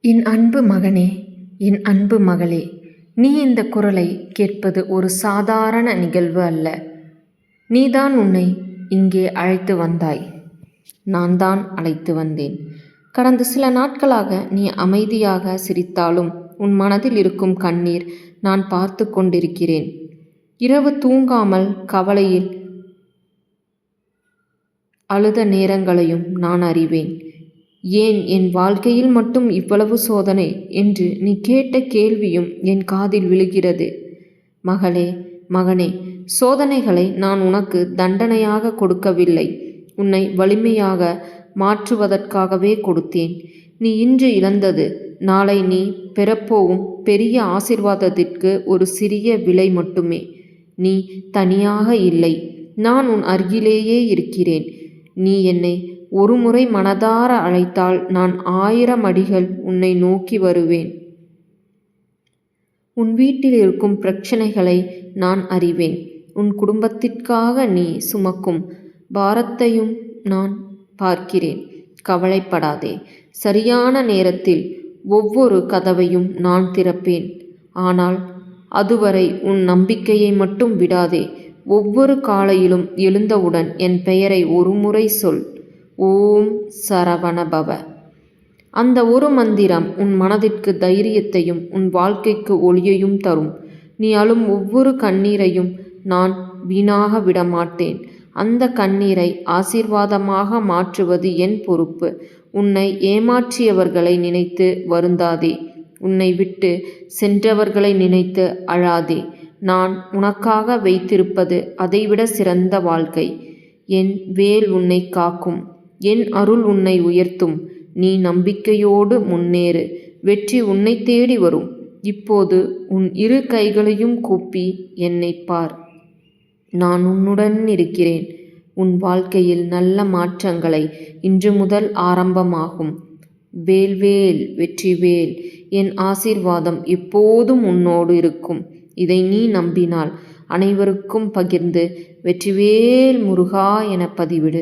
என் அன்பு மகனே, என் அன்பு மகளே, நீ இந்த குரலை கேட்பது ஒரு சாதாரண நிகழ்வு அல்ல. நீதான் உன்னை இங்கே அழைத்து வந்தாய். நான் தான் அழைத்து வந்தேன். கடந்த சில நாட்களாக நீ அமைதியாக சிரித்தாலும் உன் மனதில் இருக்கும் கண்ணீர் நான் பார்த்து கொண்டிருக்கிறேன். இரவு தூங்காமல் கவலையில் அழுத நேரங்களையும் நான் அறிவேன். ஏன் என் வாழ்க்கையில் மட்டும் இவ்வளவு சோதனை என்று நீ கேட்ட கேள்வியும் என் காதில் விழுகிறது. மகளே, மகனே, சோதனைகளை நான் உனக்கு தண்டனையாக கொடுக்கவில்லை, உன்னை வலிமையாக மாற்றுவதற்காகவே கொடுத்தேன். நீ இன்று இழந்தது நாளை நீ பெறப்போகும் பெரிய ஆசீர்வாதத்திற்கு ஒரு சிறிய விலை மட்டுமே. நீ தனியாக இல்லை, நான் உன் அருகிலேயே இருக்கிறேன். நீ என்னை ஒரு முறை மனதார அழைத்தால் நான் 1000 அடிகள் உன்னை நோக்கி வருவேன். உன் வீட்டில் இருக்கும் பிரச்சனைகளை நான் அறிவேன். உன் குடும்பத்திற்காக நீ சுமக்கும் பாரத்தையும் நான் பார்க்கிறேன். கவலைப்படாதே, சரியான நேரத்தில் ஒவ்வொரு கதவையும் நான் திறப்பேன். ஆனால் அதுவரை உன் நம்பிக்கையை மட்டும் விடாதே. ஒவ்வொரு காலையிலும் எழுந்தவுடன் என் பெயரை ஒரு முறை சொல். ஓம் சரவணபவ. அந்த ஒரு மந்திரம் உன் மனதிற்கு தைரியத்தையும் உன் வாழ்க்கைக்கு ஒளியையும் தரும். நீ அழும் ஒவ்வொரு கண்ணீரையும் நான் வீணாக விடமாட்டேன். அந்த கண்ணீரை ஆசீர்வாதமாக மாற்றுவது என் பொறுப்பு. உன்னை ஏமாற்றியவர்களை நினைத்து வருந்தாதே. உன்னை விட்டு சென்றவர்களை நினைத்து அழாதே. நான் உனக்காக வைத்திருப்பது அதைவிட சிறந்த வாழ்க்கை. என் வேல் உன்னை காக்கும், என் அருள் உன்னை உயர்த்தும். நீ நம்பிக்கையோடு முன்னேறு. வெற்றி உன்னை தேடி வரும். இப்போது உன் இரு கைகளையும் கூப்பி என்னை பார். நான் உன்னுடன் இருக்கிறேன். உன் வாழ்க்கையில் நல்ல மாற்றங்களை இன்று முதல் ஆரம்பமாகும். வேல்வேல் வெற்றிவேல். என் ஆசீர்வாதம் எப்போதும் உன்னோடு இருக்கும். இதை நீ நம்பினால் அனைவருக்கும் பகிர்ந்து வெற்றிவேல் முருகா என பதிவிடு.